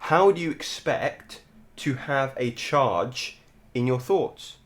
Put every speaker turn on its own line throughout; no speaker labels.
how do you expect to have a charge in your thoughts?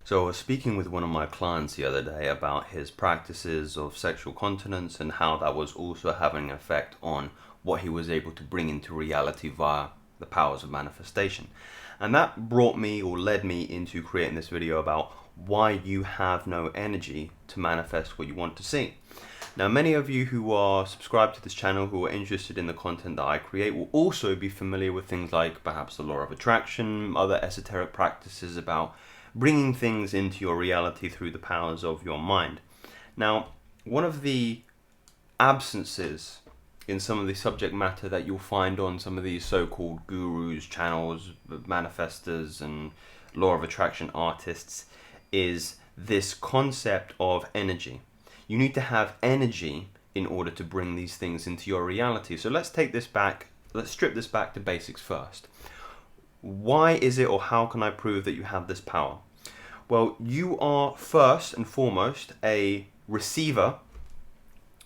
So I was speaking with one of my clients the other day about his practices of sexual continence and how that was also having an effect on what he was able to bring into reality via the powers of manifestation. And that brought me, or led me, into creating this video about why you have no energy to manifest what you want to see. Now, many of you who are subscribed to this channel, who are interested in the content that I create, will also be familiar with things like perhaps the law of attraction, other esoteric practices about bringing things into your reality through the powers of your mind. Now, one of the absences in some of the subject matter that you'll find on some of these so-called gurus, channels, manifestors, and law of attraction artists is this concept of energy. You need to have energy in order to bring these things into your reality. So let's strip this back to basics first. Why is it, or how can I prove that you have this power? Well, you are first and foremost a receiver.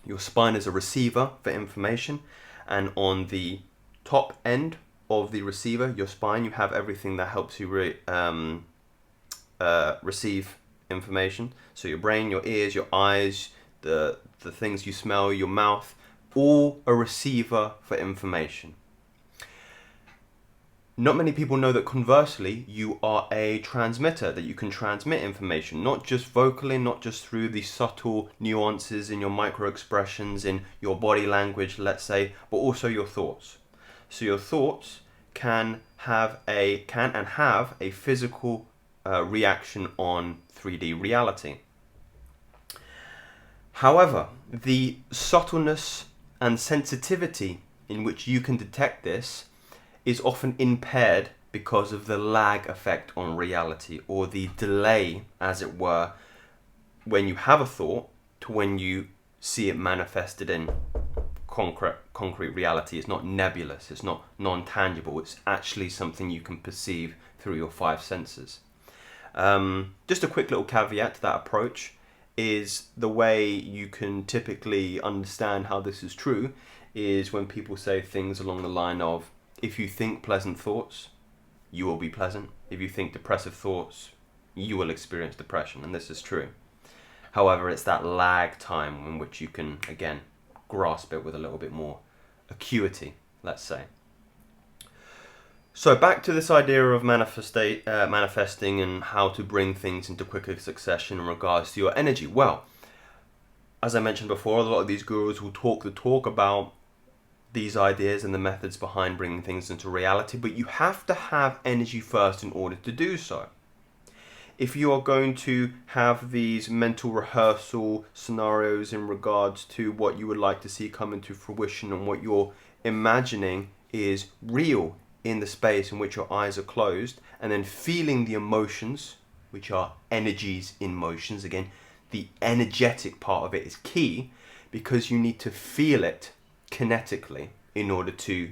Your spine is a receiver for information, and on the top end of the receiver, your spine, you have everything that helps you receive information. So your brain, your ears, your eyes, the things you smell, your mouth, all a receiver for information. Not many people know that conversely, you are a transmitter, that you can transmit information, not just vocally, not just through the subtle nuances in your micro expressions, in your body language, let's say, but also your thoughts. So your thoughts can have a physical reaction on 3D reality. However, the subtleness and sensitivity in which you can detect this is often impaired because of the lag effect on reality, or the delay, as it were, when you have a thought to when you see it manifested in concrete reality. It's not nebulous, it's not non-tangible, it's actually something you can perceive through your five senses. Just a quick little caveat to that approach is the way you can typically understand how this is true is when people say things along the line of, if you think pleasant thoughts, you will be pleasant. If you think depressive thoughts, you will experience depression. And this is true. However, it's that lag time in which you can, again, grasp it with a little bit more acuity, let's say. So back to this idea of manifesting and how to bring things into quicker succession in regards to your energy. Well, as I mentioned before, a lot of these gurus will talk the talk about these ideas and the methods behind bringing things into reality, but you have to have energy first in order to do so. If you are going to have these mental rehearsal scenarios in regards to what you would like to see come into fruition and what you're imagining is real in the space in which your eyes are closed, and then feeling the emotions, which are energies in motions, again, the energetic part of it is key because you need to feel it kinetically in order to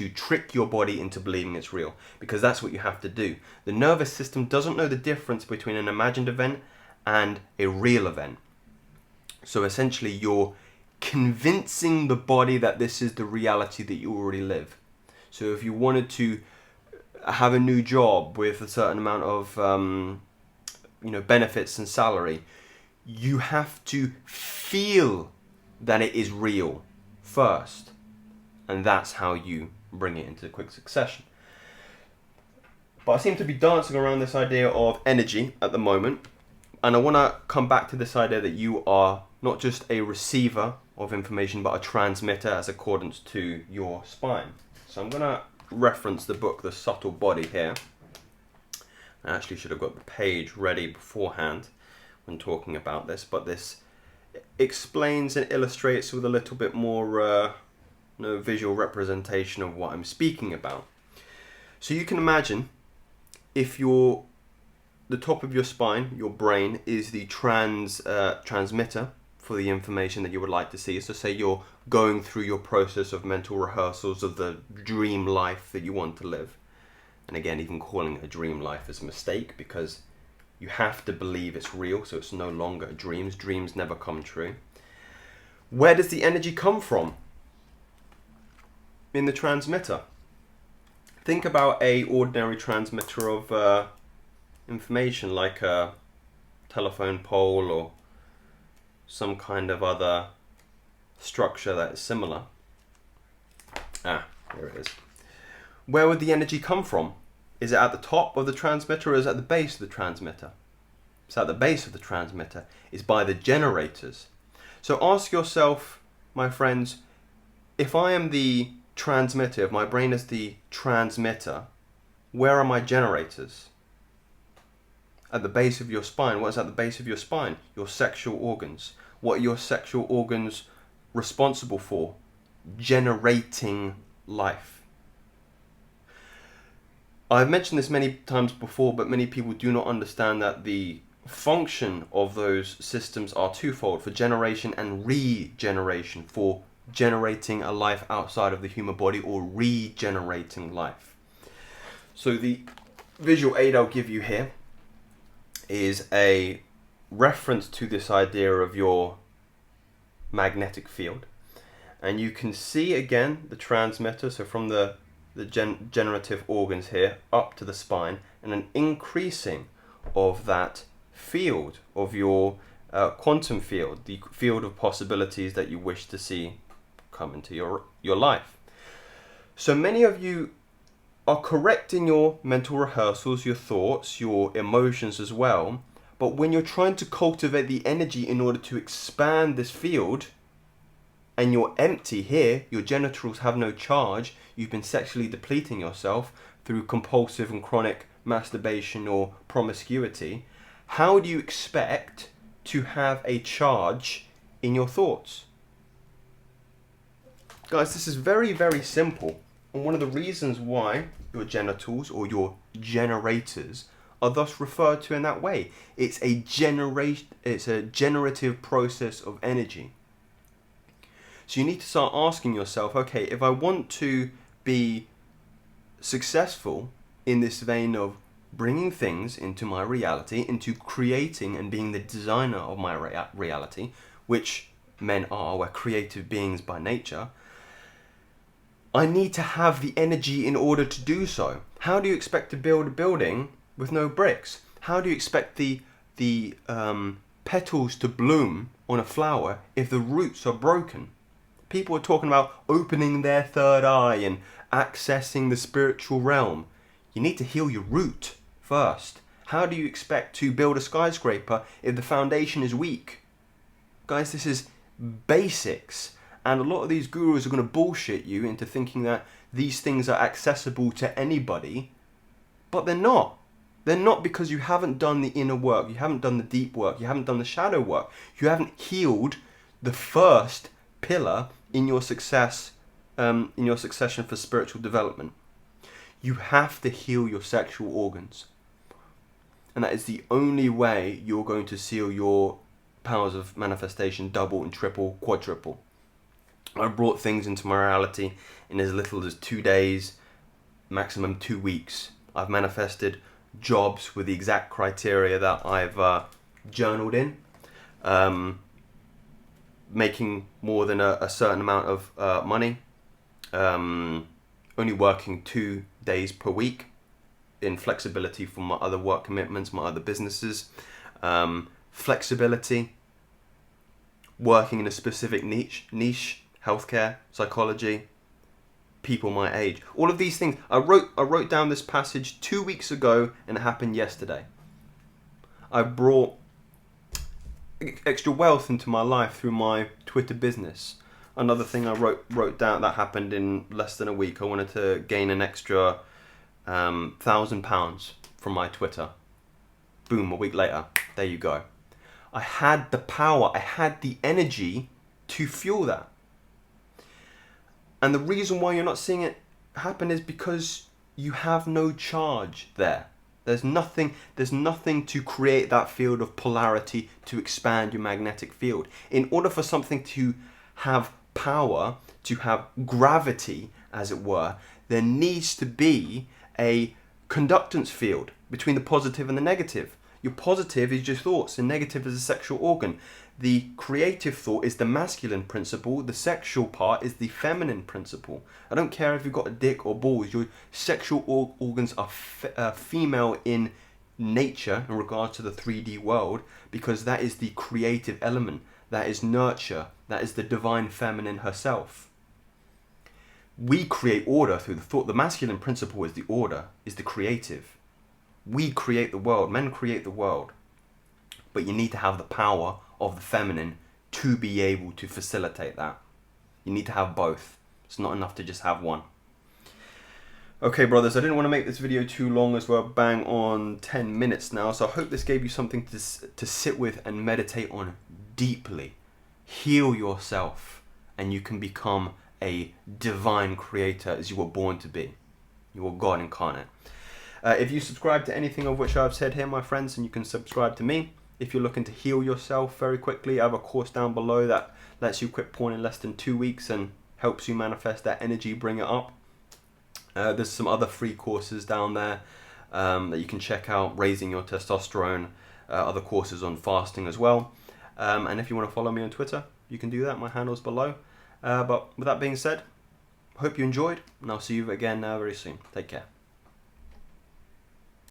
trick your body into believing it's real, because that's what you have to do. The nervous system doesn't know the difference between an imagined event and a real event. So essentially you're convincing the body that this is the reality that you already live. So if you wanted to have a new job with a certain amount of benefits and salary, you have to feel that it is real first, and that's how you bring it into quick succession. But I seem to be dancing around this idea of energy at the moment, and I want to come back to this idea that you are not just a receiver of information but a transmitter as accordance to your spine. So I'm going to reference the book The Subtle Body here. I actually should have got the page ready beforehand when talking about this, but this explains and illustrates with a little bit more visual representation of what I'm speaking about. So you can imagine if the top of your spine, your brain, is the transmitter for the information that you would like to see. So say you're going through your process of mental rehearsals of the dream life that you want to live. And again, even calling it a dream life is a mistake because you have to believe it's real, so it's no longer a dream. Dreams never come true. Where does the energy come from? In the transmitter. Think about a ordinary transmitter of information, like a telephone pole or some kind of other structure that is similar. Here it is. Where would the energy come from? Is it at the top of the transmitter or is it at the base of the transmitter? It's at the base of the transmitter. It's by the generators. So ask yourself, my friends, if I am the transmitter, if my brain is the transmitter, where are my generators? At the base of your spine. What is at the base of your spine? Your sexual organs. What are your sexual organs responsible for? Generating life. I've mentioned this many times before, but many people do not understand that the function of those systems are twofold: for generation and regeneration, for generating a life outside of the human body or regenerating life. So the visual aid I'll give you here is a reference to this idea of your magnetic field. And you can see again the transmitter, so from the generative organs here up to the spine, and an increasing of that field of your quantum field, the field of possibilities that you wish to see come into your life. So many of you are correct in your mental rehearsals, your thoughts, your emotions as well, but when you're trying to cultivate the energy in order to expand this field, and you're empty here, your genitals have no charge, you've been sexually depleting yourself through compulsive and chronic masturbation or promiscuity, how do you expect to have a charge in your thoughts? Guys, this is very, very simple. And one of the reasons why your genitals or your generators are thus referred to in that way. It's a generative process of energy. So you need to start asking yourself, okay, if I want to be successful in this vein of bringing things into my reality, into creating and being the designer of my reality, which men are, we're creative beings by nature, I need to have the energy in order to do so. How do you expect to build a building with no bricks? How do you expect the petals to bloom on a flower if the roots are broken? People are talking about opening their third eye and accessing the spiritual realm. You need to heal your root first. How do you expect to build a skyscraper if the foundation is weak? Guys, this is basics. And a lot of these gurus are going to bullshit you into thinking that these things are accessible to anybody. But they're not. They're not, because you haven't done the inner work. You haven't done the deep work. You haven't done the shadow work. You haven't healed the first pillar in your success, in your succession for spiritual development. You have to heal your sexual organs. And that is the only way you're going to seal your powers of manifestation double and triple, quadruple. I brought things into my reality in as little as 2 days, maximum 2 weeks. I've manifested jobs with the exact criteria that I've journaled in. Making more than a certain amount of money. Only working 2 days per week. In flexibility for my other work commitments, my other businesses. Flexibility. Working in a specific niche. Healthcare, psychology, people my age. All of these things. I wrote down this passage 2 weeks ago and it happened yesterday. I brought extra wealth into my life through my Twitter business. Another thing I wrote down that happened in less than a week. I wanted to gain an extra £1,000 from my Twitter. Boom, a week later, there you go. I had the power, I had the energy to fuel that. And the reason why you're not seeing it happen is because you have no charge there. There's nothing to create that field of polarity to expand your magnetic field. In order for something to have power, to have gravity, as it were, there needs to be a conductance field between the positive and the negative. Your positive is your thoughts, and negative is a sexual organ. The creative thought is the masculine principle. The sexual part is the feminine principle. I don't care if you've got a dick or balls. Your sexual organs are female in nature in regards to the 3D world, because that is the creative element. That is nurture. That is the divine feminine herself. We create order through the thought. The masculine principle is the order, is the creative. We create the world. Men create the world. But you need to have the power of the feminine to be able to facilitate that. You need to have both. It's not enough to just have one. Okay, brothers, I didn't want to make this video too long as we're bang on 10 minutes now, so I hope this gave you something to sit with and meditate on deeply. Heal yourself, and you can become a divine creator as you were born to be. You are God incarnate. If you subscribe to anything of which I've said here, my friends, and you can subscribe to me. If you're looking to heal yourself very quickly, I have a course down below that lets you quit porn in less than 2 weeks and helps you manifest that energy, bring it up. There's some other free courses down there that you can check out, raising your testosterone, other courses on fasting as well. And if you want to follow me on Twitter, you can do that. My handle's below. But with that being said, hope you enjoyed, and I'll see you again very soon. Take care.